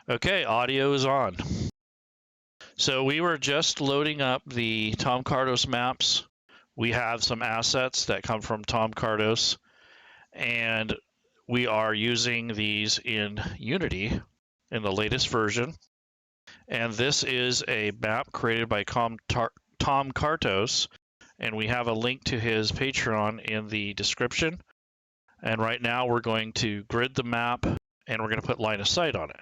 Okay, audio is on. So we were just loading up the Tom Cartos maps. We have some assets that come from Tom Cartos, and we are using these in Unity in the latest version. And this is a map created by Tom Cartos, and we have a link to his Patreon in the description. And right now we're going to grid the map, and we're going to put line of sight on it.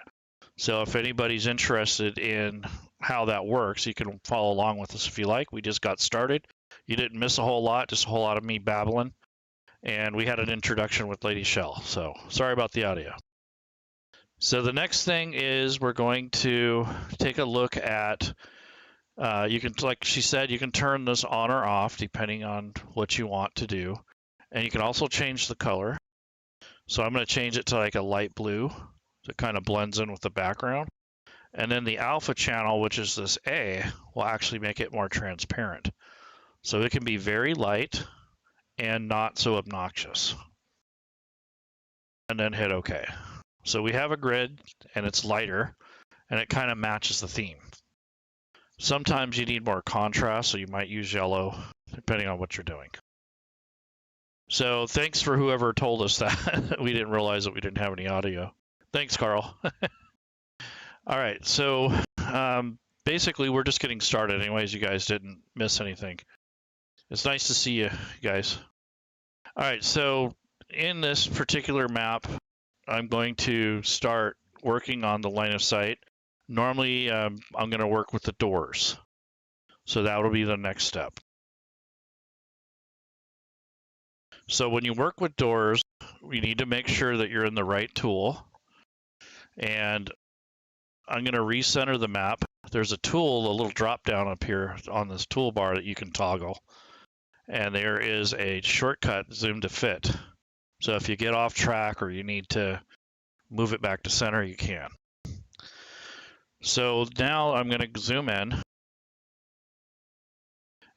So if anybody's interested in how that works, you can follow along with us if you like. We just got started. You didn't miss a whole lot, just a whole lot of me babbling. And we had an introduction with LadyShel, so sorry about the audio. So the next thing is we're going to take a look at, you can, like she said, you can turn this on or off depending on what you want to do. And you can also change the color. So I'm going to change it to like a light blue. So it kind of blends in with the background. And then the alpha channel, which is this A, will actually make it more transparent. So it can be very light and not so obnoxious. And then hit OK. So we have a grid, and it's lighter, and it kind of matches the theme. Sometimes you need more contrast, so you might use yellow, depending on what you're doing. So thanks for whoever told us that. We didn't realize that we didn't have any audio. Thanks, Carl. All right, so basically we're just getting started anyways. You guys didn't miss anything. It's nice to see you guys. All right, so in this particular map, I'm going to start working on the line of sight. Normally, I'm going to work with the doors. So that will be the next step. So when you work with doors, you need to make sure that you're in the right tool. And I'm going to recenter the map. There's a tool, a little drop down up here on this toolbar that you can toggle. And there is a shortcut, zoom to fit. So if you get off track or you need to move it back to center, you can. So now I'm going to zoom in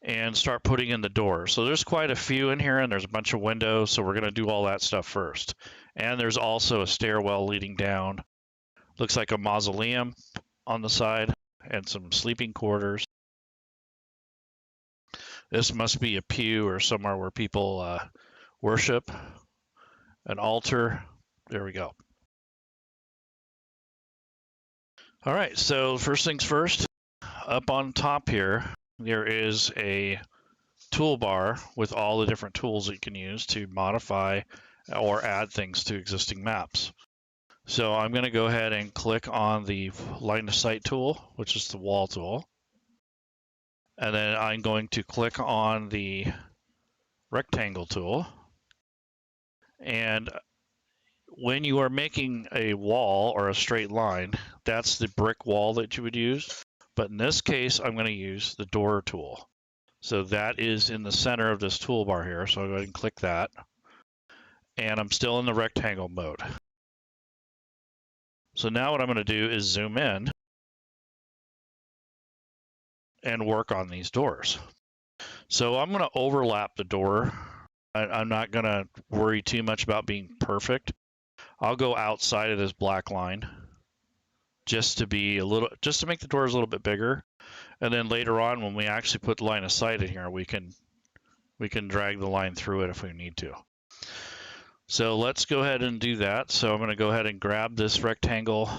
and start putting in the doors. So there's quite a few in here, and there's a bunch of windows, so we're going to do all that stuff first. And there's also a stairwell leading down. Looks like a mausoleum on the side and some sleeping quarters. This must be a pew or somewhere where people worship. An altar. There we go. All right, so first things first, up on top here, there is a toolbar with all the different tools that you can use to modify or add things to existing maps. So I'm going to go ahead and click on the line of sight tool, which is the wall tool. And then I'm going to click on the rectangle tool. And when you are making a wall or a straight line, that's the brick wall that you would use. But in this case, I'm going to use the door tool. So that is in the center of this toolbar here. So I'll go ahead and click that. And I'm still in the rectangle mode. So now what I'm going to do is zoom in and work on these doors. So I'm going to overlap the door. I'm not going to worry too much about being perfect. I'll go outside of this black line just to be just to make the doors a little bit bigger. And then later on, when we actually put the line of sight in here, we can drag the line through it if we need to. So let's go ahead and do that. So I'm going to go ahead and grab this rectangle.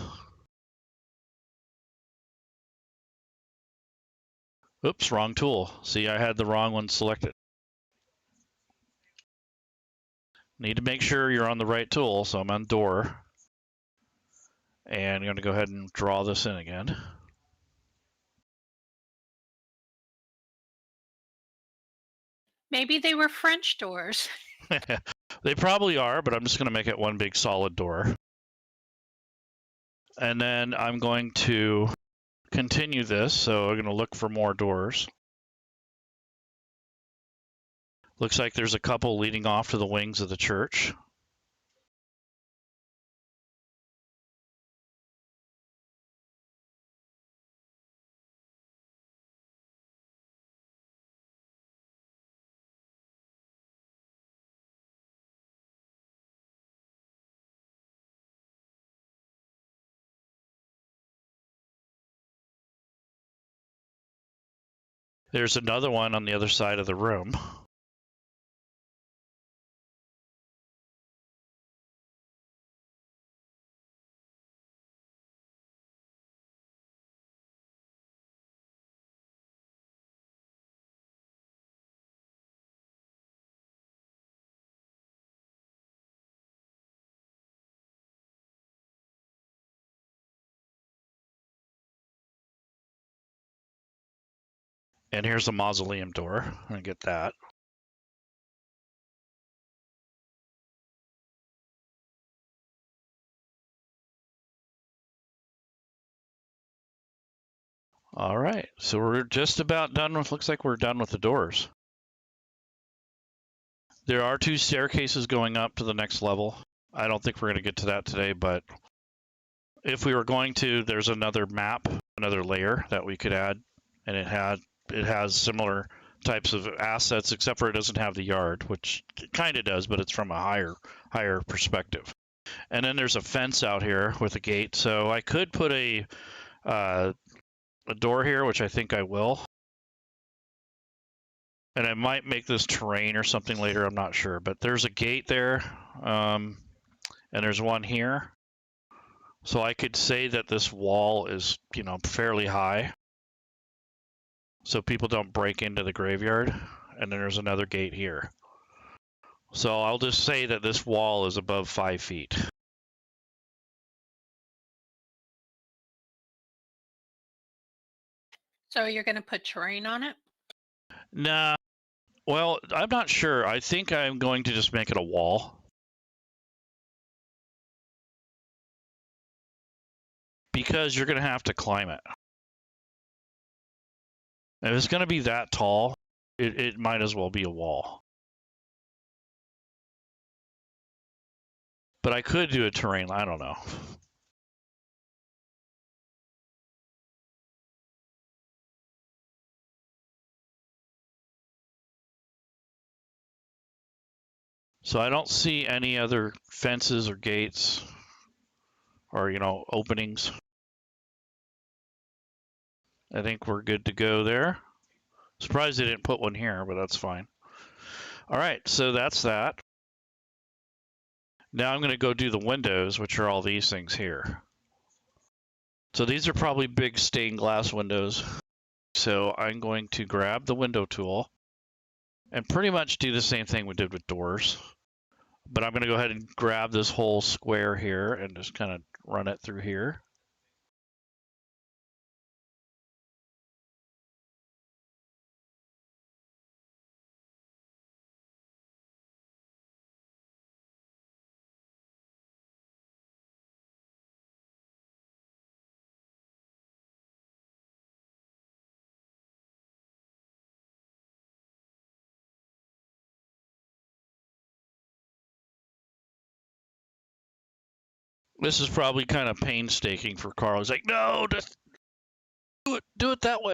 Oops, wrong tool. See, I had the wrong one selected. Need to make sure you're on the right tool. So I'm on door. And I'm going to go ahead and draw this in again. Maybe they were French doors. They probably are, but I'm just going to make it one big solid door. And then I'm going to continue this. So I'm going to look for more doors. Looks like there's a couple leading off to the wings of the church. There's another one on the other side of the room. And here's the Mausoleum Door. I'm going to get that. All right, so we're just about done with, looks like we're done with the doors. There are 2 staircases going up to the next level. I don't think we're going to get to that today, but if we were going to, there's another map, another layer that we could add, and it has similar types of assets, except for it doesn't have the yard, which it kind of does, but it's from a higher perspective. And then there's a fence out here with a gate, so I could put a door here, which I think I will. And I might make this terrain or something later, I'm not sure. But there's a gate there, and there's one here. So I could say that this wall is, fairly high, so people don't break into the graveyard. And then there's another gate here. So I'll just say that this wall is above 5 feet. So you're going to put terrain on it? Nah. Well, I'm not sure. I think I'm going to just make it a wall. Because you're going to have to climb it. If it's going to be that tall, it might as well be a wall. But I could do a terrain, I don't know. So I don't see any other fences or gates or, openings. I think we're good to go there. Surprised they didn't put one here, but that's fine. All right, so that's that. Now I'm going to go do the windows, which are all these things here. So these are probably big stained glass windows. So I'm going to grab the window tool and pretty much do the same thing we did with doors. But I'm going to go ahead and grab this whole square here and just kind of run it through here. This is probably kind of painstaking for Carl. He's like, no, just do it that way.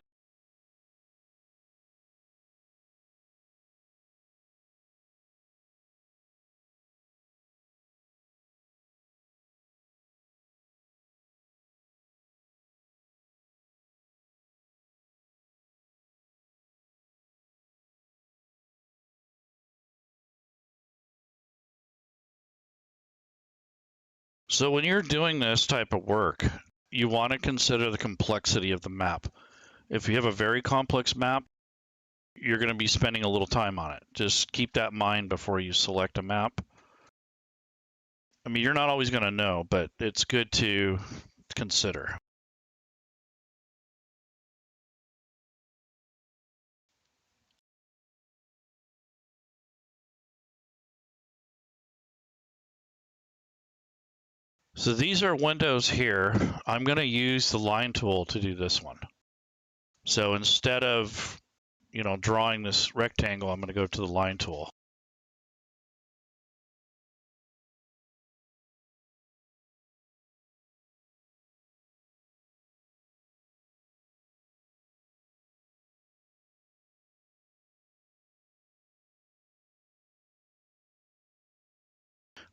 So when you're doing this type of work, you want to consider the complexity of the map. If you have a very complex map, you're going to be spending a little time on it. Just keep that in mind before you select a map. I mean, you're not always going to know, but it's good to consider. So these are windows here. I'm going to use the line tool to do this one. So instead of, drawing this rectangle, I'm going to go to the line tool.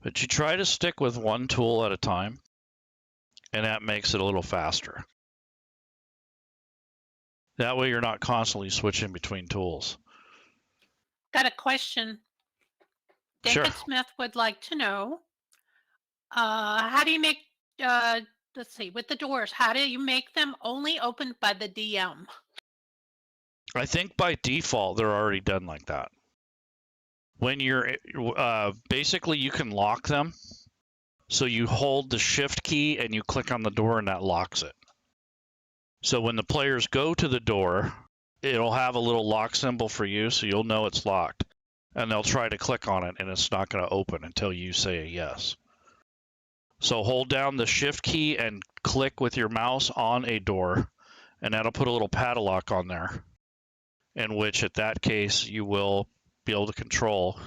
But you try to stick with one tool at a time, and that makes it a little faster. That way you're not constantly switching between tools. Got a question. Sure. David Smith would like to know, how do you make, let's see, with the doors, how do you make them only open by the DM? I think by default they're already done like that. When you're basically you can lock them. So you hold the shift key and you click on the door and that locks it. So when the players go to the door, it'll have a little lock symbol for you, so you'll know it's locked. And they'll try to click on it and it's not going to open until you say a yes. So hold down the shift key and click with your mouse on a door, and that'll put a little padlock on there, in which at that case you will be able to control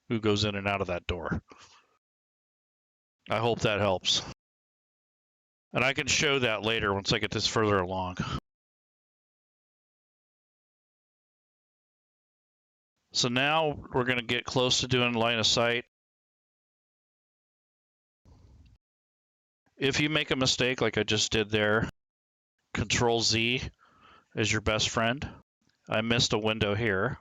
who goes in and out of that door. I hope that helps. And I can show that later once I get this further along. So now we're going to get close to doing line of sight. If you make a mistake like I just did there, Control Z is your best friend. I missed a window here.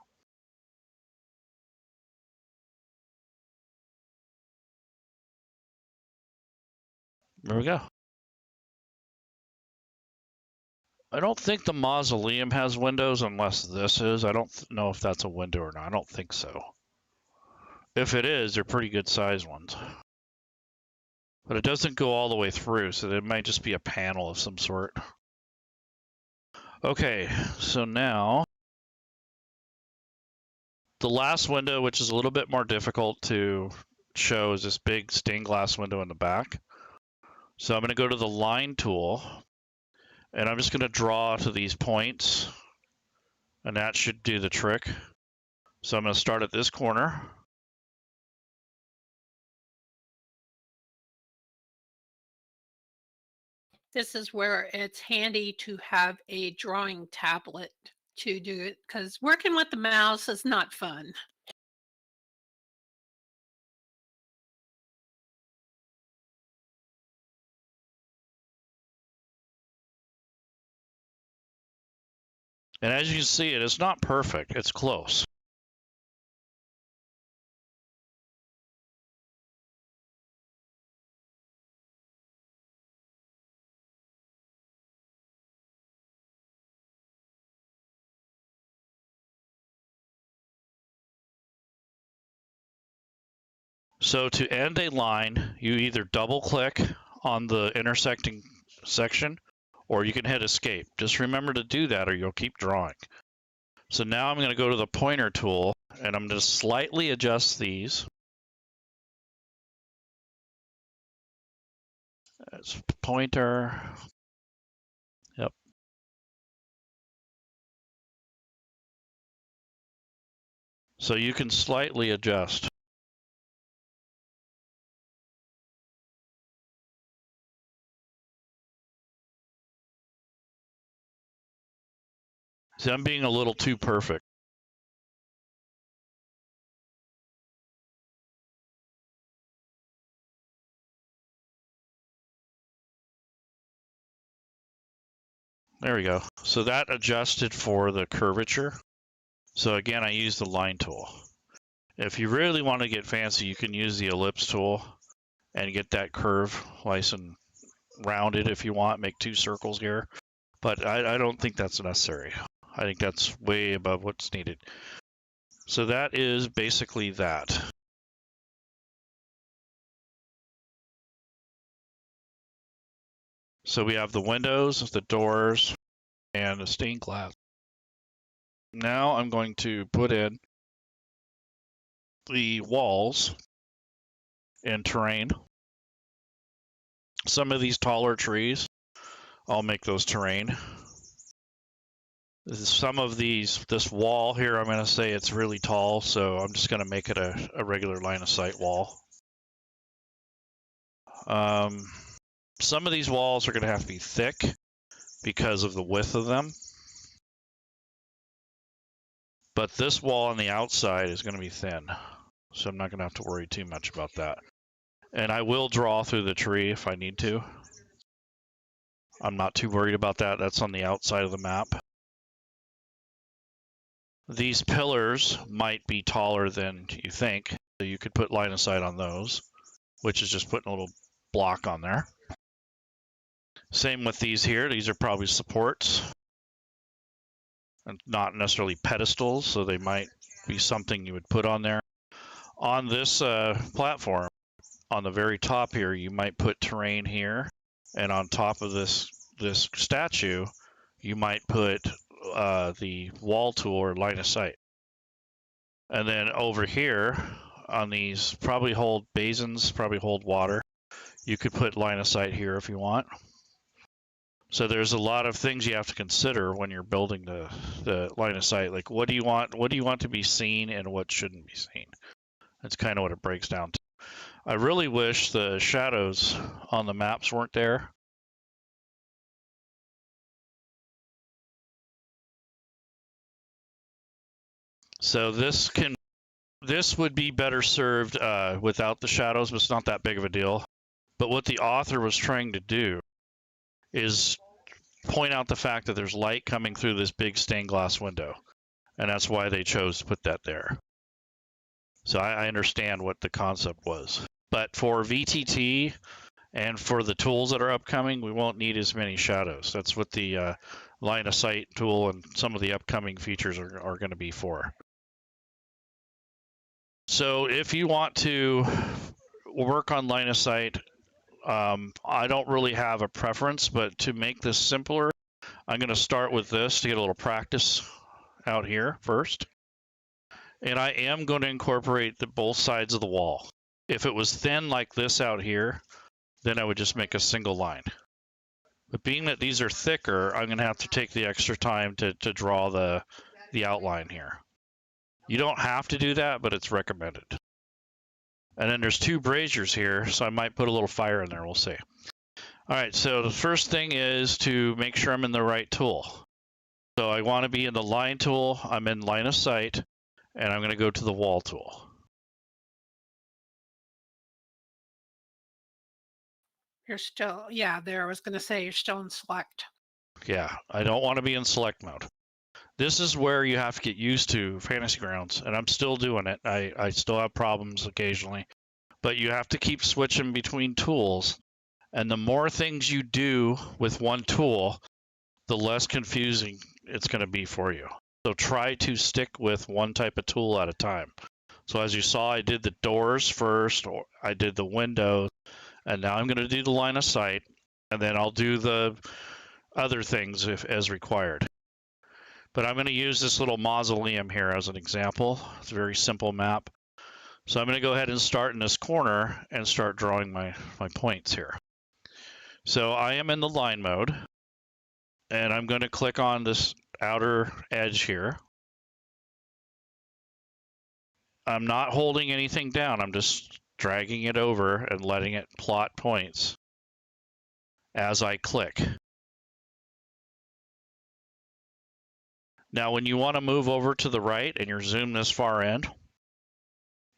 There we go. I don't think the Mausoleum has windows unless this is. I don't know if that's a window or not. I don't think so. If it is, they're pretty good sized ones. But it doesn't go all the way through, so it might just be a panel of some sort. Okay, so now the last window, which is a little bit more difficult to show, is this big stained glass window in the back. So I'm going to go to the line tool, and I'm just going to draw to these points, and that should do the trick. So I'm going to start at this corner. This is where it's handy to have a drawing tablet to do it, because working with the mouse is not fun. And as you can see, it's not perfect. It's close. So to end a line, you either double click on the intersecting section, or you can hit escape. Just remember to do that or you'll keep drawing. So now I'm going to go to the pointer tool, and I'm going to slightly adjust these. That's pointer. Yep. So you can slightly adjust. See, I'm being a little too perfect. There we go. So that adjusted for the curvature. So again, I use the line tool. If you really want to get fancy, you can use the ellipse tool and get that curve nice and rounded if you want. Make 2 circles here. But I don't think that's necessary. I think that's way above what's needed. So that is basically that. So we have the windows, the doors, and the stained glass. Now I'm going to put in the walls and terrain. Some of these taller trees, I'll make those terrain. Some of these, this wall here, I'm going to say it's really tall, so I'm just going to make it a regular line of sight wall. Some of these walls are going to have to be thick because of the width of them. But this wall on the outside is going to be thin, so I'm not going to have to worry too much about that. And I will draw through the tree if I need to. I'm not too worried about that. That's on the outside of the map. These pillars might be taller than you think, so you could put line of sight on those, which is just putting a little block on there. Same with these here. These are probably supports and not necessarily pedestals, so they might be something you would put on there. On this platform, on the very top here, you might put terrain here, and on top of this statue, you might put the wall tool or line of sight. And then over here on these, probably hold basins, probably hold water. You could put line of sight here if you want. So there's a lot of things you have to consider when you're building the line of sight. Like, what do you want to be seen and what shouldn't be seen? That's kind of what it breaks down to. I really wish the shadows on the maps weren't there. So this would be better served without the shadows, but it's not that big of a deal. But what the author was trying to do is point out the fact that there's light coming through this big stained glass window, and that's why they chose to put that there. So I understand what the concept was. But for VTT and for the tools that are upcoming, we won't need as many shadows. That's what the line of sight tool and some of the upcoming features are going to be for. So if you want to work on line of sight, I don't really have a preference, but to make this simpler, I'm going to start with this to get a little practice out here first. And I am going to incorporate both sides of the wall. If it was thin like this out here, then I would just make a single line. But being that these are thicker, I'm going to have to take the extra time to draw the outline here. You don't have to do that, but it's recommended. And then there's two braziers here, so I might put a little fire in there, we'll see. All right, so the first thing is to make sure I'm in the right tool. So I want to be in the line tool, I'm in line of sight, and I'm going to go to the wall tool. You're still, yeah, there. I was going to say you're still in select. Yeah, I don't want to be in select mode. This is where you have to get used to Fantasy Grounds, and I'm still doing it. I still have problems occasionally, but you have to keep switching between tools. And the more things you do with one tool, the less confusing it's going to be for you. So try to stick with one type of tool at a time. So as you saw, I did the doors first, or I did the windows, and now I'm going to do the line of sight, and then I'll do the other things as required. But I'm going to use this little mausoleum here as an example. It's a very simple map. So I'm going to go ahead and start in this corner and start drawing my points here. So I am in the line mode, and I'm going to click on this outer edge here. I'm not holding anything down. I'm just dragging it over and letting it plot points as I click. Now, when you want to move over to the right and you're zoomed this far in,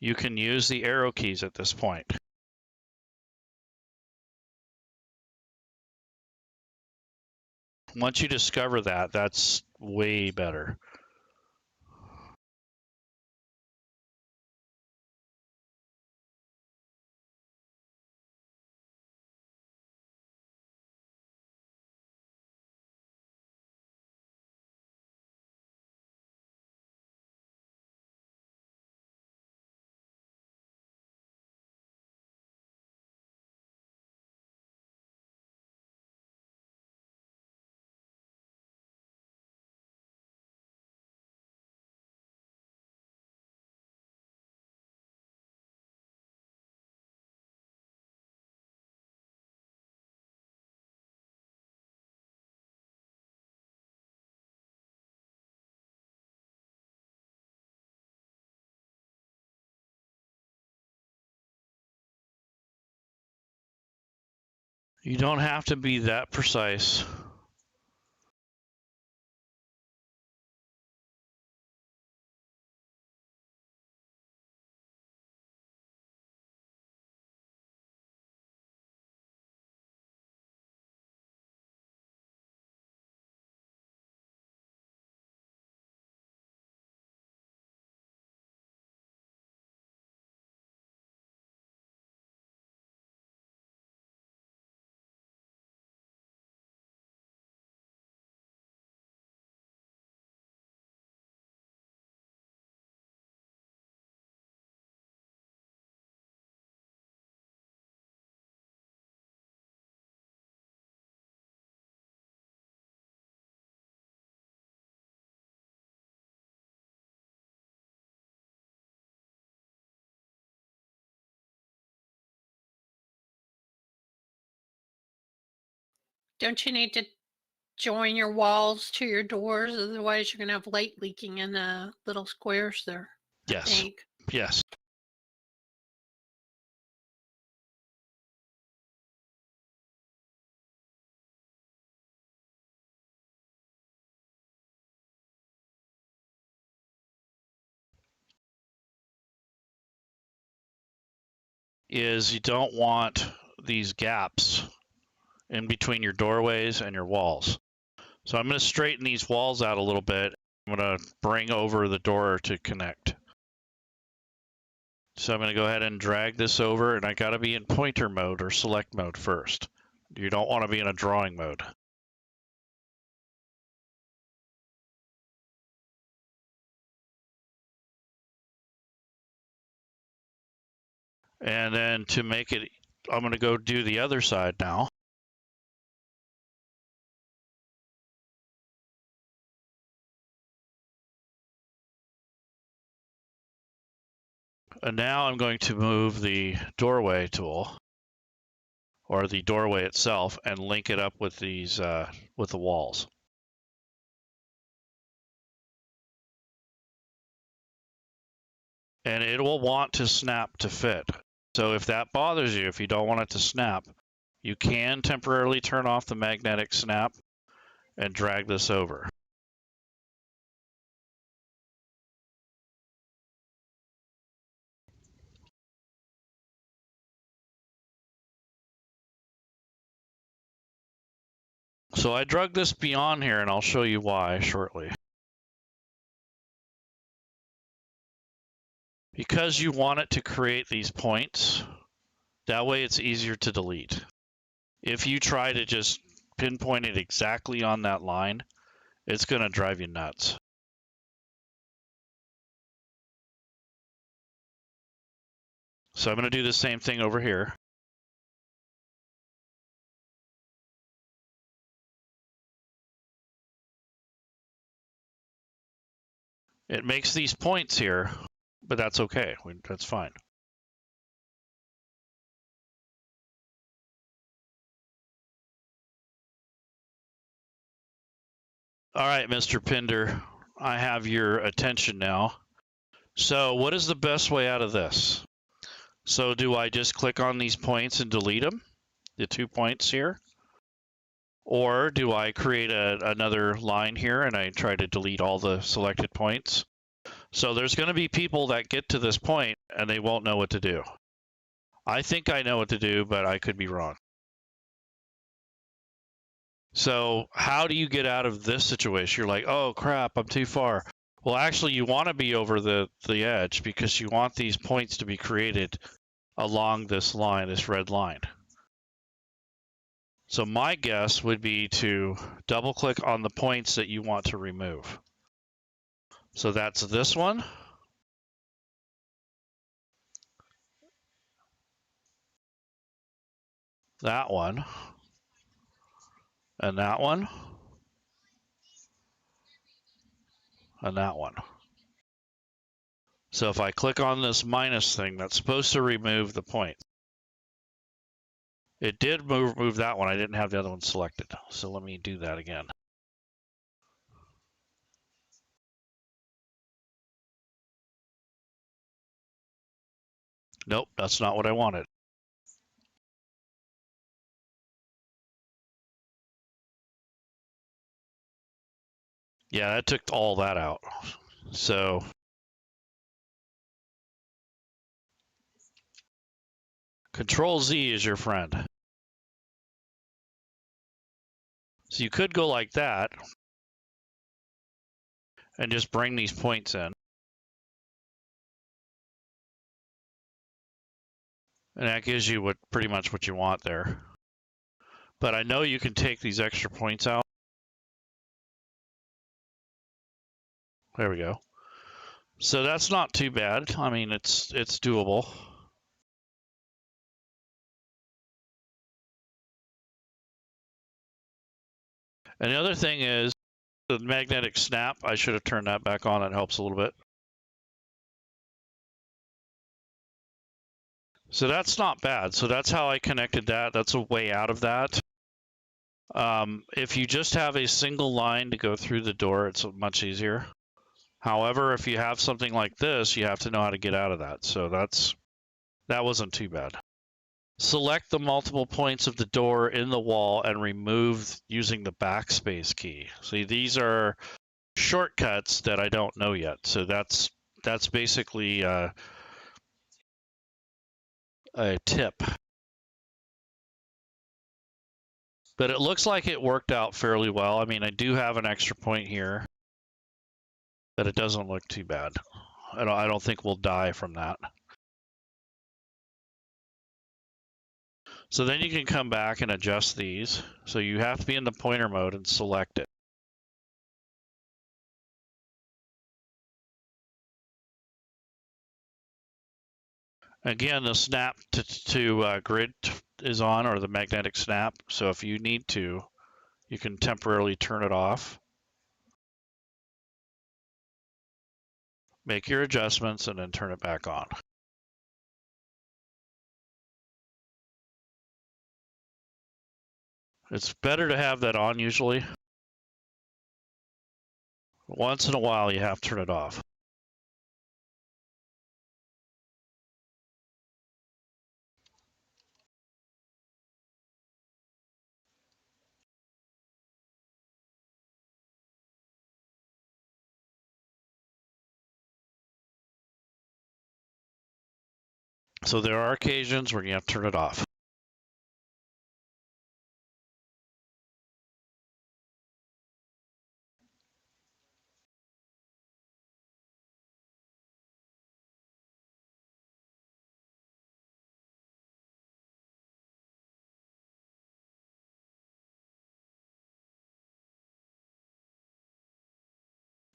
you can use the arrow keys at this point. Once you discover that, that's way better. You don't have to be that precise. Don't you need to join your walls to your doors? Otherwise, you're going to have light leaking in the little squares there, I Yes. think. Yes. Is you don't want these gaps in between your doorways and your walls. So I'm going to straighten these walls out a little bit. I'm going to bring over the door to connect. So I'm going to go ahead and drag this over, and I got to be in pointer mode or select mode first. You don't want to be in a drawing mode. And then to make it, I'm going to go do the other side now. And now I'm going to move the doorway tool, or the doorway itself, and link it up with these with the walls. And it will want to snap to fit. So if that bothers you, if you don't want it to snap, you can temporarily turn off the magnetic snap and drag this over. So I drug this beyond here, and I'll show you why shortly. Because you want it to create these points, that way it's easier to delete. If you try to just pinpoint it exactly on that line, it's going to drive you nuts. So I'm going to do the same thing over here. It makes these points here, but that's okay. That's fine. All right, Mr. Pinder, I have your attention now. So what is the best way out of this? So do I just click on these points and delete them? The 2 points here? Or do I create another line here and I try to delete all the selected points? So there's going to be people that get to this point and they won't know what to do. I think I know what to do, but I could be wrong. So how do you get out of this situation? You're like, oh crap, I'm too far. Well, actually, you want to be over the edge because you want these points to be created along this line, this red line. So my guess would be to double click on the points that you want to remove. So that's this one. That one. And that one. And that one. So if I click on this minus thing, that's supposed to remove the point. It did move that one. I didn't have the other one selected. So let me do that again. Nope, that's not what I wanted. Yeah, that took all that out. So Control Z is your friend. So you could go like that and just bring these points in. And that gives you pretty much what you want there. But I know you can take these extra points out. There we go. So that's not too bad. I mean, it's doable. And the other thing is the magnetic snap. I should have turned that back on. That helps a little bit. So that's not bad. So that's how I connected that. That's a way out of that. If you just have a single line to go through the door, it's much easier. However, if you have something like this, you have to know how to get out of that. So that wasn't too bad. Select the multiple points of the door in the wall and remove using the backspace key. See, these are shortcuts that I don't know yet. So that's basically a tip. But it looks like it worked out fairly well. I mean, I do have an extra point here, but it doesn't look too bad. I don't think we'll die from that. So then you can come back and adjust these. So you have to be in the pointer mode and select it. Again, the snap to grid is on, or the magnetic snap. So if you need to, you can temporarily turn it off. Make your adjustments and then turn it back on. It's better to have that on usually. Once in a while, you have to turn it off. So there are occasions where you have to turn it off.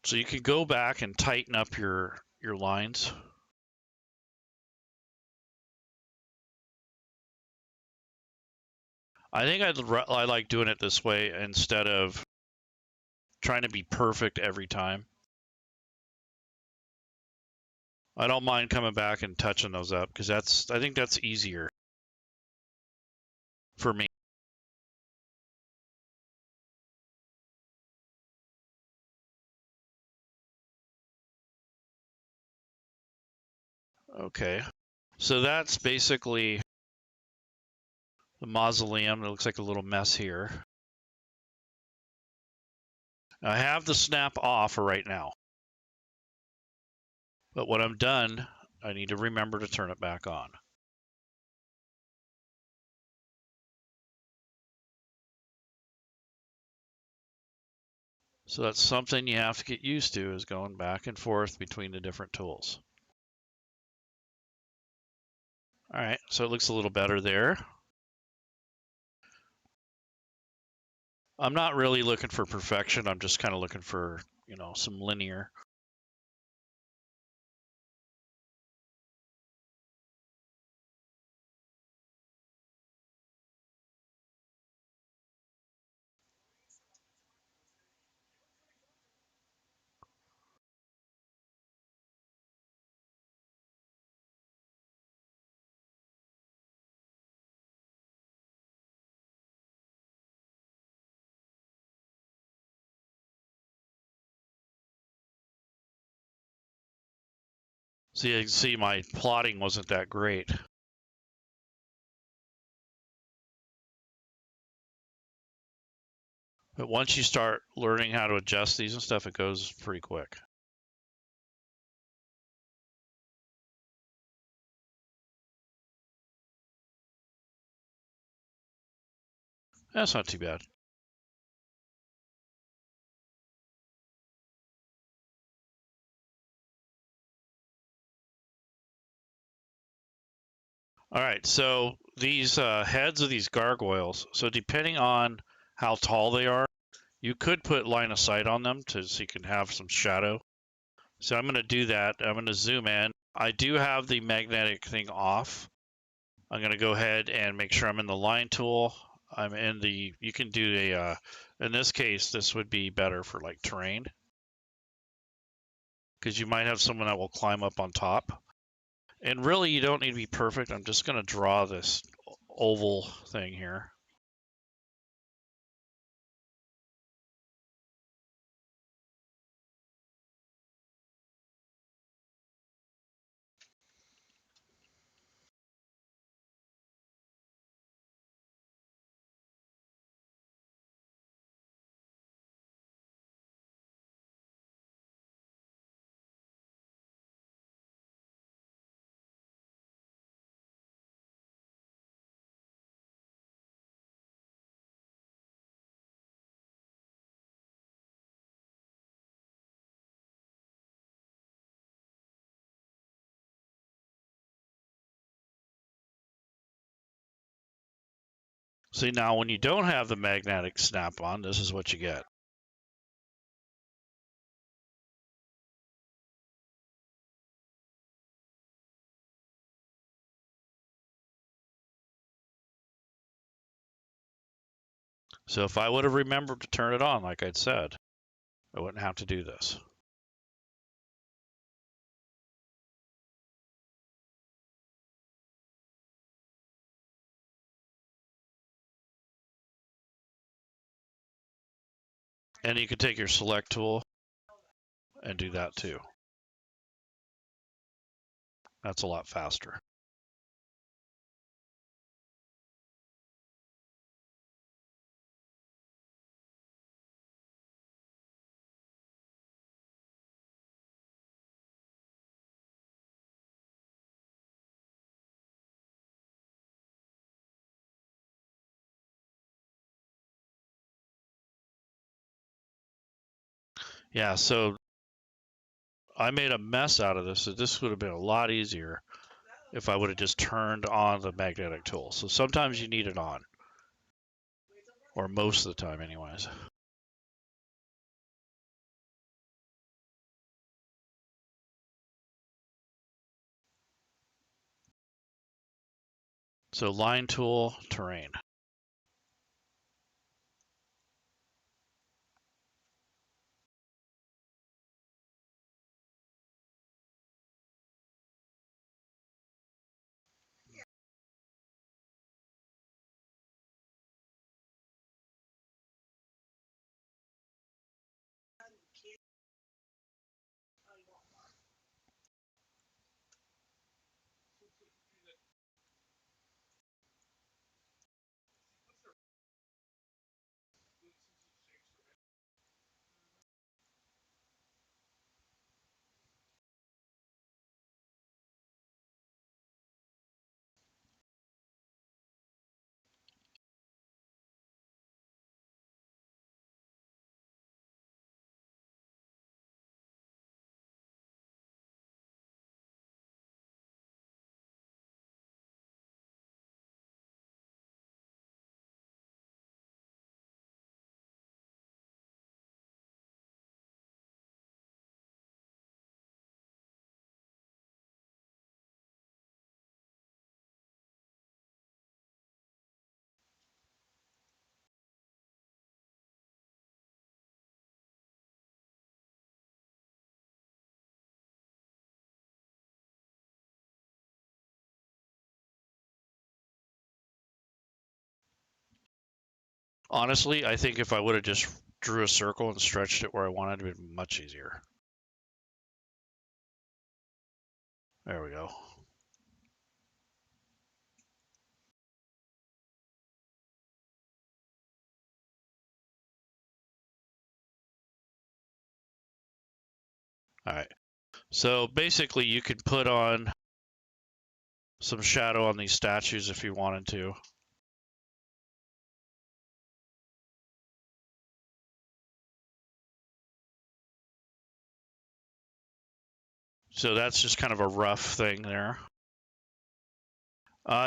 So you can go back and tighten up your lines. I think I like doing it this way instead of trying to be perfect every time. I don't mind coming back and touching those up because I think that's easier for me. Okay, so that's basically the mausoleum. It looks like a little mess here. I have the snap off for right now. But when I'm done, I need to remember to turn it back on. So that's something you have to get used to, is going back and forth between the different tools. All right, so it looks a little better there. I'm not really looking for perfection. I'm just kind of looking for, some linear. So you can see my plotting wasn't that great. But once you start learning how to adjust these and stuff, it goes pretty quick. That's not too bad. All right, so these heads of these gargoyles, so depending on how tall they are, you could put line of sight on them so you can have some shadow. So I'm going to do that. I'm going to zoom in. I do have the magnetic thing off. I'm going to go ahead and make sure I'm in the line tool. I'm in the, you can do a, in this case, this would be better for like terrain, because you might have someone that will climb up on top. And really, you don't need to be perfect. I'm just going to draw this oval thing here. See, now when you don't have the magnetic snap-on, this is what you get. So if I would have remembered to turn it on, like I'd said, I wouldn't have to do this. And you could take your select tool and do that too. That's a lot faster. Yeah, so I made a mess out of this. So this would have been a lot easier if I would have just turned on the magnetic tool. So sometimes you need it on, or most of the time anyways. So line tool, terrain. Honestly, I think if I would have just drew a circle and stretched it where I wanted, it would be much easier. There we go. All right. So basically you could put on some shadow on these statues if you wanted to. So that's just kind of a rough thing there.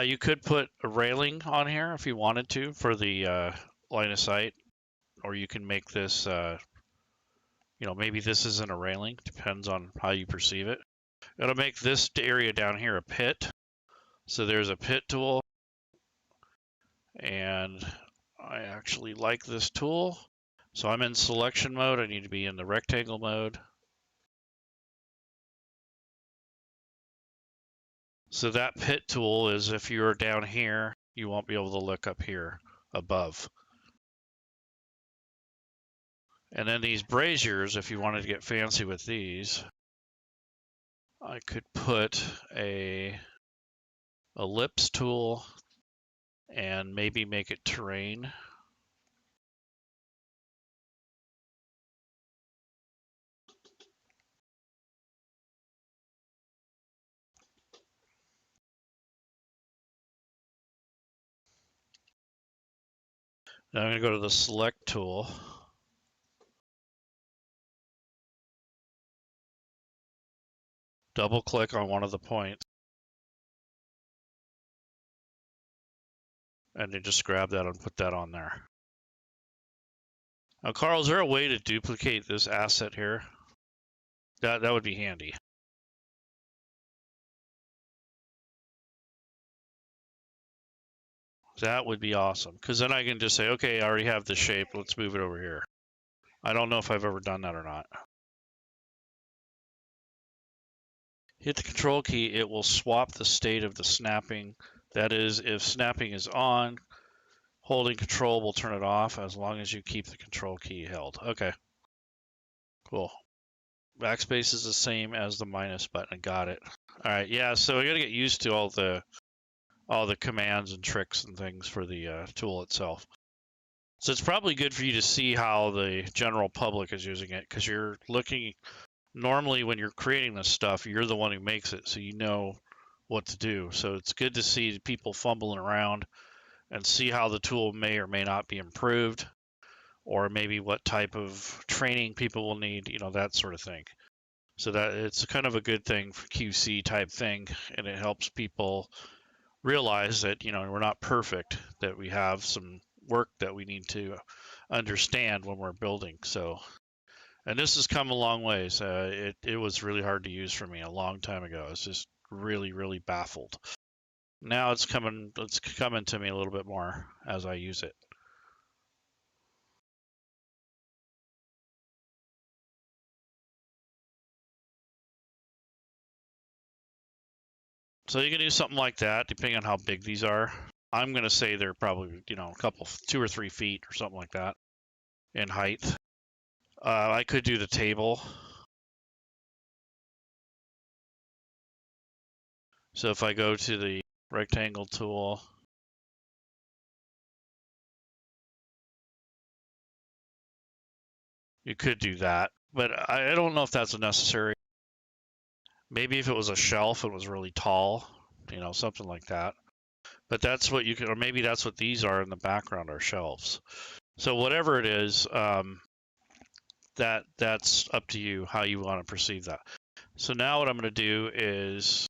You could put a railing on here if you wanted to for the line of sight, or you can make this, maybe this isn't a railing, depends on how you perceive it. It'll make this area down here a pit. So there's a pit tool, and I actually like this tool. So I'm in selection mode. I need to be in the rectangle mode. So that pit tool is if you're down here, you won't be able to look up here above. And then these braziers, if you wanted to get fancy with these, I could put a ellipse tool and maybe make it terrain. Now I'm going to go to the select tool. Double click on one of the points. And then just grab that and put that on there. Now, Carl, is there a way to duplicate this asset here? That would be handy. That would be awesome, because then I can just say, okay, I already have the shape. Let's move it over here. I don't know if I've ever done that or not. Hit the control key, it will swap the state of the snapping. That is, if snapping is on, holding control will turn it off as long as you keep the control key held. Okay, cool. Backspace is the same as the minus button. Got it. All right, yeah, so we got to get used to all the commands and tricks and things for the tool itself. So it's probably good for you to see how the general public is using it, because you're looking, normally when you're creating this stuff, you're the one who makes it, so you know what to do. So it's good to see people fumbling around and see how the tool may or may not be improved, or maybe what type of training people will need, you know, that sort of thing. So that it's kind of a good thing for QC type thing, and it helps people realize that, you know, we're not perfect, that we have some work that we need to understand when we're building. So, and this has come a long ways. It was really hard to use for me a long time ago. I was just really baffled. Now it's coming to me a little bit more as I use it. So you can do something like that depending on how big these are. I'm going to say they're probably, you know, 2 or 3 feet or something like that in height. I could do the table. So if I go to the rectangle tool, you could do that, but I don't know if that's necessary. Maybe if it was a shelf and was really tall, you know, something like that. But that's what you can, or maybe that's what these are in the background, are shelves. So whatever it is, that's up to you how you want to perceive that. So now what I'm going to do is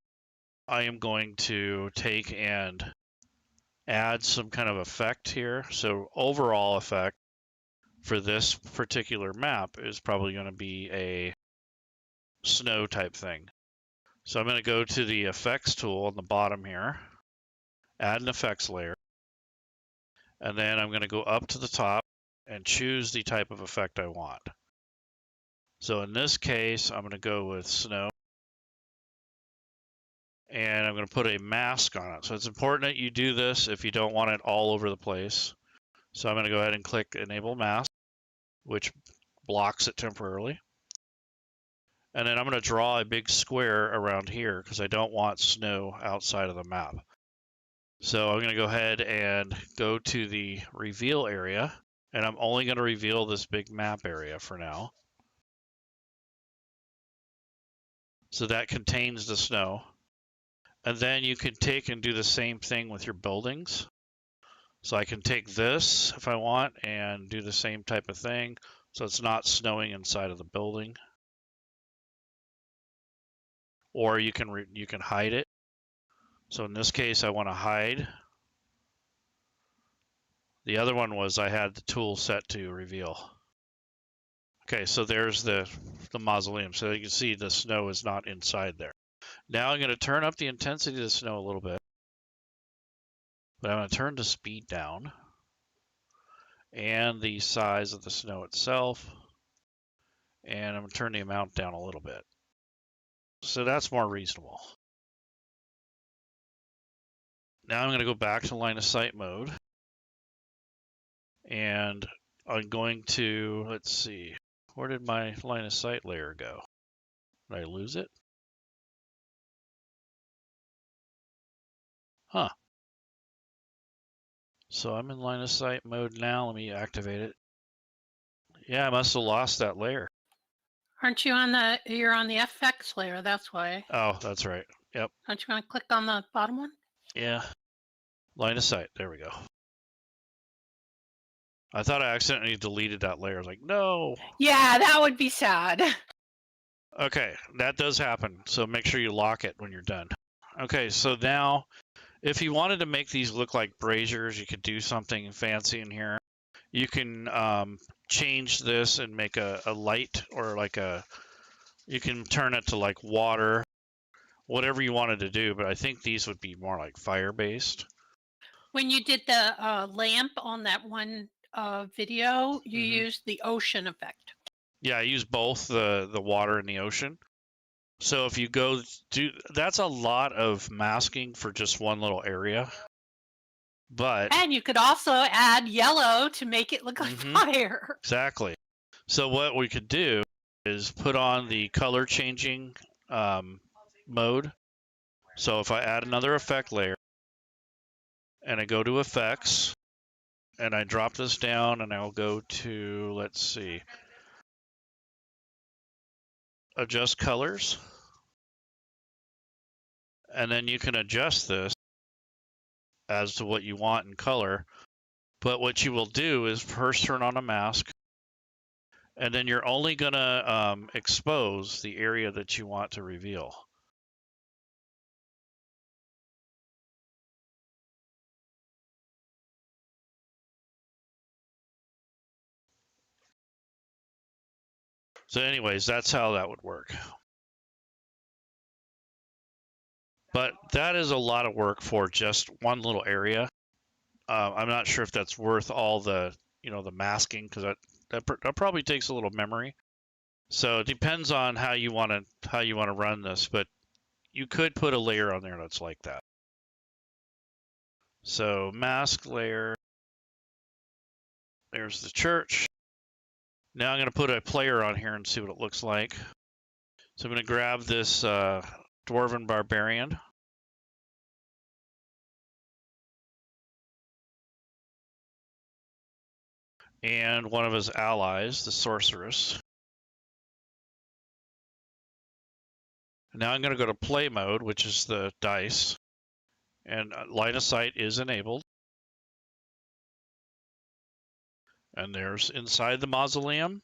I am going to take and add some kind of effect here. So overall effect for this particular map is probably going to be a snow type thing. So I'm going to go to the effects tool on the bottom here, add an effects layer, and then I'm going to go up to the top and choose the type of effect I want. So in this case, I'm going to go with snow, and I'm going to put a mask on it. So it's important that you do this if you don't want it all over the place. So I'm going to go ahead and click Enable Mask, which blocks it temporarily. And then I'm going to draw a big square around here because I don't want snow outside of the map. So I'm going to go ahead and go to the reveal area, and I'm only going to reveal this big map area for now. So that contains the snow. And then you can take and do the same thing with your buildings. So I can take this if I want and do the same type of thing. So it's not snowing inside of the building. Or you can hide it. So in this case, I want to hide. The other one was I had the tool set to reveal. Okay, so there's the mausoleum. So you can see the snow is not inside there. Now I'm going to turn up the intensity of the snow a little bit. But I'm going to turn the speed down and the size of the snow itself. And I'm going to turn the amount down a little bit. So that's more reasonable. Now I'm going to go back to line of sight mode. And I'm going to, let's see, where did my line of sight layer go? Did I lose it? Huh. So I'm in line of sight mode now. Let me activate it. Yeah, I must have lost that layer. Aren't you on you're on the FX layer, that's why. Oh, that's right. Yep. Aren't you going to click on the bottom one? Yeah. Line of sight. There we go. I thought I accidentally deleted that layer. I was like, no. Yeah, that would be sad. Okay, that does happen. So make sure you lock it when you're done. Okay, so now If you wanted to make these look like braziers, you could do something fancy in here. You can change this and make a light, or like you can turn it to like water, whatever you wanted to do, but I think these would be more like fire-based. When you did the lamp on that one video, you used the ocean effect. Yeah, I use both the water and the ocean. So if you go that's a lot of masking for just one little area. But And you could also add yellow to make it look like fire. Exactly. So what we could do is put on the color changing mode. So if I add another effect layer and I go to effects and I drop this down and I'll go to, let's see, adjust colors. And then you can adjust this as to what you want in color. But what you will do is first turn on a mask, and then you're only going to expose the area that you want to reveal. So anyways, that's how that would work. But that is a lot of work for just one little area. I'm not sure if that's worth all the, the masking, because that probably takes a little memory. So it depends on how you want to run this, but you could put a layer on there that's like that. So mask layer. There's the church. Now I'm going to put a player on here and see what it looks like. So I'm going to grab this Dwarven Barbarian. And one of his allies, the Sorceress. Now I'm going to go to play mode, which is the dice. And line of sight is enabled. And there's inside the mausoleum.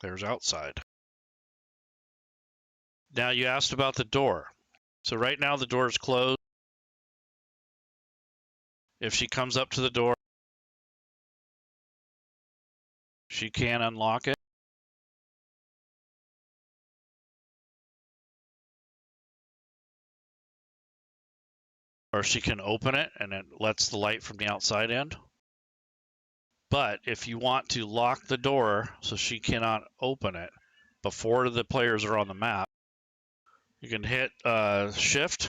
There's outside. Now you asked about the door. So right now the door is closed. If she comes up to the door, she can unlock it. Or she can open it and it lets the light from the outside in. But if you want to lock the door so she cannot open it before the players are on the map, you can hit Shift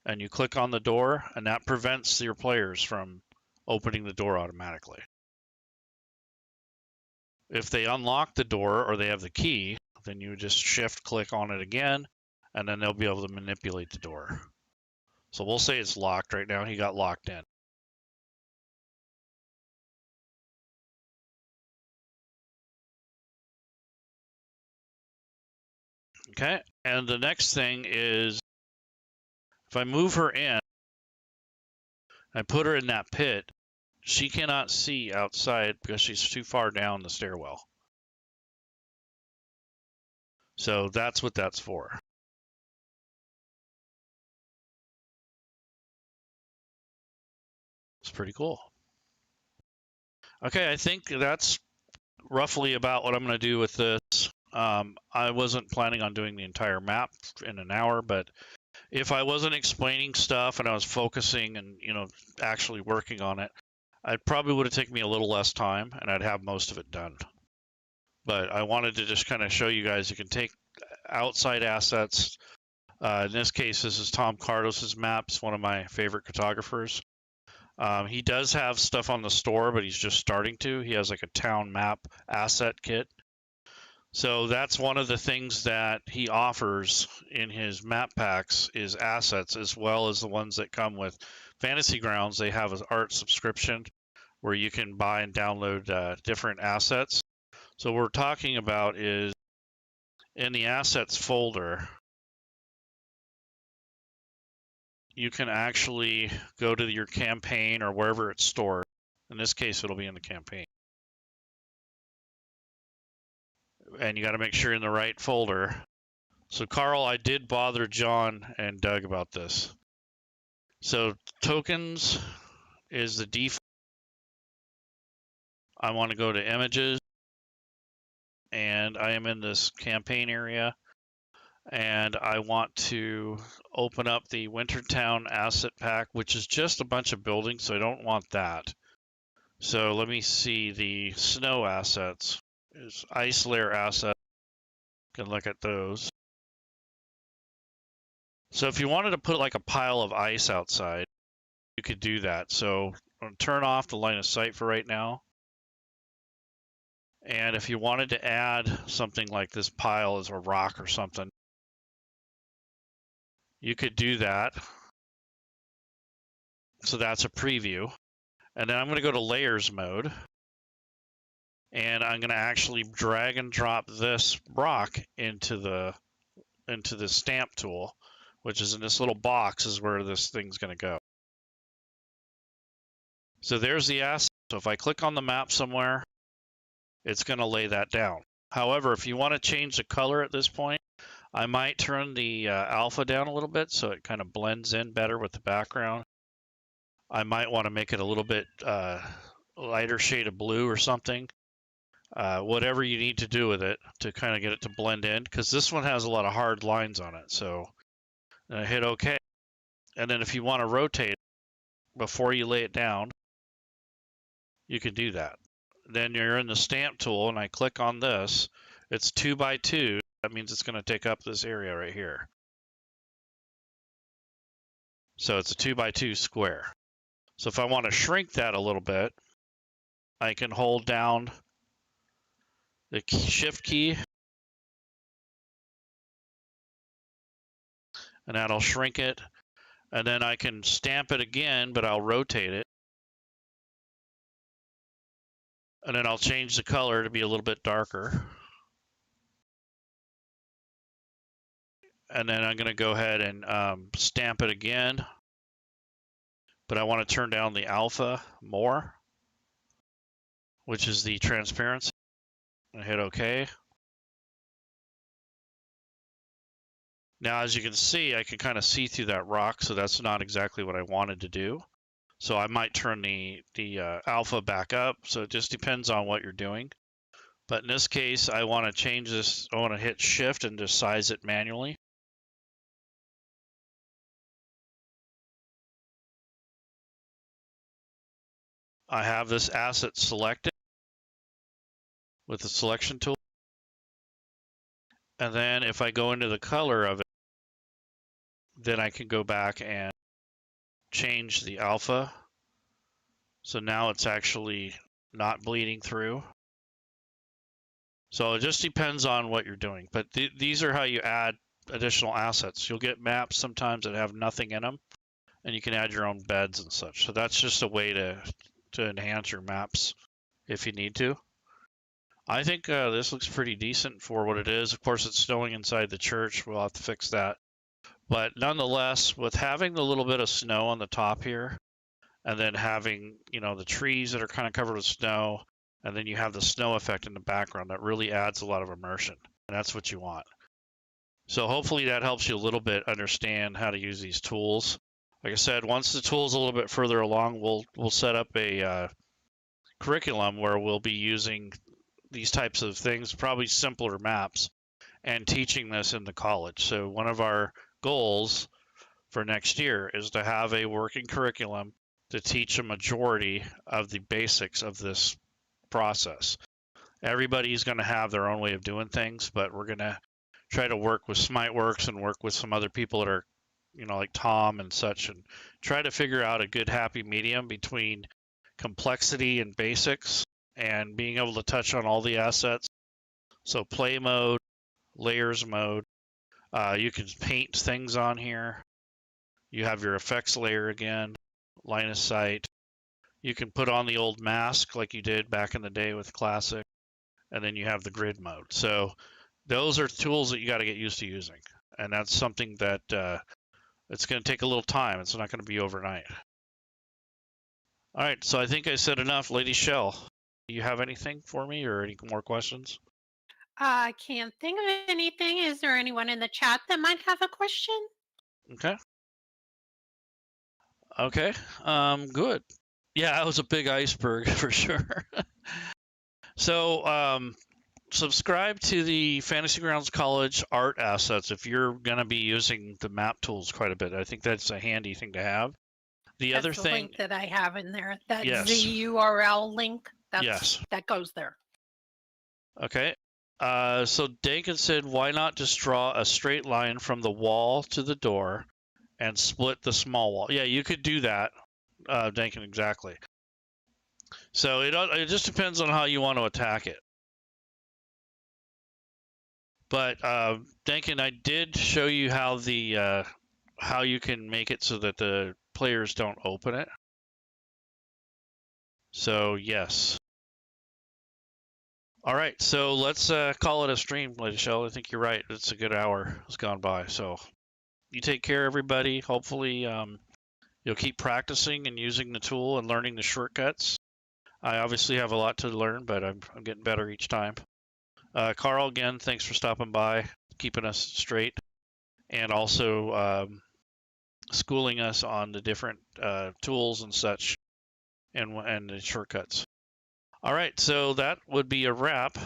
and you click on the door, and that prevents your players from opening the door automatically. If they unlock the door or they have the key, then you just Shift click on it again, and then they'll be able to manipulate the door. So we'll say it's locked right now. He got locked in. Okay, and the next thing is if I move her in, I put her in that pit, she cannot see outside because she's too far down the stairwell. So that's what that's for. It's pretty cool. Okay, I think that's roughly about what I'm going to do with this. I wasn't planning on doing the entire map in an hour, but if I wasn't explaining stuff and I was focusing and, actually working on it, it probably would have taken me a little less time and I'd have most of it done. But I wanted to just kind of show you guys you can take outside assets. In this case, this is Tom Cartos' maps, one of my favorite cartographers. He does have stuff on the store, but he's just starting to. He has like a town map asset kit. So that's one of the things that he offers in his map packs is assets, as well as the ones that come with Fantasy Grounds. They have an art subscription where you can buy and download different assets. So what we're talking about is in the assets folder, you can actually go to your campaign or wherever it's stored. In this case, it'll be in the campaign. And you got to make sure you're in the right folder. So Carl, I did bother John and Doug about this. So tokens is the default. I want to go to images, and I am in this campaign area, and I want to open up the Wintertown asset pack, which is just a bunch of buildings, so I don't want that. So let me see the snow assets. Is ice layer asset. Can look at those. So if you wanted to put like a pile of ice outside, you could do that. So I'm going to turn off the line of sight for right now. And if you wanted to add something like this pile as a rock or something, you could do that. So that's a preview. And then I'm going to go to layers mode. And I'm going to actually drag and drop this rock into the stamp tool, which is in this little box is where this thing's going to go. So there's the asset. So if I click on the map somewhere, it's going to lay that down. However, if you want to change the color at this point, I might turn the alpha down a little bit so it kind of blends in better with the background. I might want to make it a little bit lighter shade of blue or something. Whatever you need to do with it to kind of get it to blend in, because this one has a lot of hard lines on it. So hit OK. And then if you want to rotate it before you lay it down, you can do that. Then you're in the stamp tool, and I click on this. It's 2 by 2. That means it's going to take up this area right here. So it's a 2 by 2 square. So if I want to shrink that a little bit, I can hold down the shift key, and that'll shrink it. And then I can stamp it again, but I'll rotate it. And then I'll change the color to be a little bit darker. And then I'm going to go ahead and stamp it again. But I want to turn down the alpha more, which is the transparency. And hit OK. Now, as you can see, I can kind of see through that rock, so that's not exactly what I wanted to do. So I might turn the alpha back up. So it just depends on what you're doing. But in this case, I want to change this. I want to hit Shift and just size it manually. I have this asset selected with the selection tool. And then if I go into the color of it, then I can go back and change the alpha. So now it's actually not bleeding through. So it just depends on what you're doing. But these are how you add additional assets. You'll get maps sometimes that have nothing in them, and you can add your own beds and such. So that's just a way to enhance your maps if you need to. I think this looks pretty decent for what it is. Of course, it's snowing inside the church. We'll have to fix that. But nonetheless, with having the little bit of snow on the top here, and then having, the trees that are kind of covered with snow, and then you have the snow effect in the background, that really adds a lot of immersion. And that's what you want. So hopefully that helps you a little bit understand how to use these tools. Like I said, once the tool's a little bit further along, we'll set up a curriculum where we'll be using these types of things, probably simpler maps, and teaching this in the college. So one of our goals for next year is to have a working curriculum to teach a majority of the basics of this process. Everybody's going to have their own way of doing things, but we're going to try to work with SmiteWorks and work with some other people that are, like Tom and such, and try to figure out a good happy medium between complexity and basics and being able to touch on all the assets. So play mode, layers mode, you can paint things on here. You have your effects layer again, line of sight. You can put on the old mask like you did back in the day with Classic, and then you have the grid mode. So those are tools that you got to get used to using, and that's something that it's going to take a little time. It's not going to be overnight. All right, so I think I said enough. LadyShel, do you have anything for me or any more questions? I can't think of anything. Is there anyone in the chat that might have a question? Okay. Okay. Good. Yeah, that was a big iceberg for sure. So, subscribe to the Fantasy Grounds College art assets if you're going to be using the map tools quite a bit. I think that's a handy thing to have. The other That's the thing, link that I have in there. That yes, ZURL link. yes. That goes there. Okay. So Dakin said, why not just draw a straight line from the wall to the door and split the small wall? Yeah, you could do that, Dakin, exactly. So it just depends on how you want to attack it. But Dakin, I did show you how how you can make it so that the players don't open it. So yes. All right, so let's call it a stream, LadyShel. I think you're right. It's a good hour has gone by. So you take care, everybody. Hopefully, you'll keep practicing and using the tool and learning the shortcuts. I obviously have a lot to learn, but I'm getting better each time. Carl, again, thanks for stopping by, keeping us straight, and also schooling us on the different tools and such, and the shortcuts. All right, so that would be a wrap.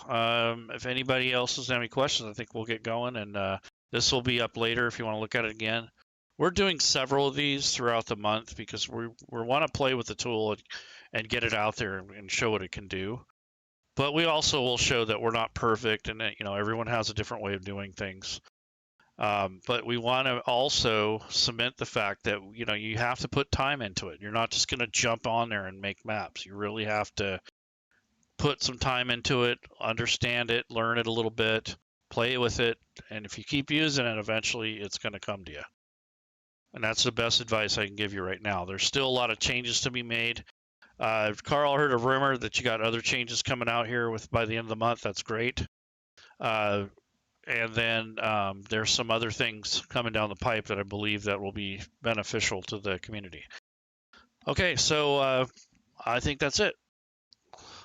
If anybody else has any questions, I think we'll get going, and this will be up later if you want to look at it again. We're doing several of these throughout the month because we want to play with the tool and get it out there and show what it can do. But we also will show that we're not perfect and that, everyone has a different way of doing things. But we want to also cement the fact that, you have to put time into it. You're not just going to jump on there and make maps. You really have to put some time into it, understand it, learn it a little bit, play with it. And if you keep using it, eventually it's going to come to you. And that's the best advice I can give you right now. There's still a lot of changes to be made. Carl, heard a rumor that you got other changes coming out here by the end of the month. That's great. And then there's some other things coming down the pipe that I believe that will be beneficial to the community. Okay, so I think that's it.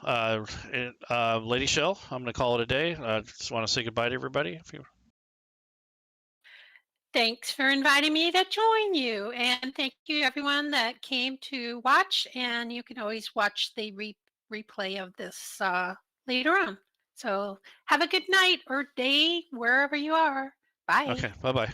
LadyShel, I'm going to call it a day. I just want to say goodbye to everybody. Thanks for inviting me to join you. And thank you, everyone that came to watch. And you can always watch the replay of this later on. So have a good night or day wherever you are. Bye. Okay, bye-bye.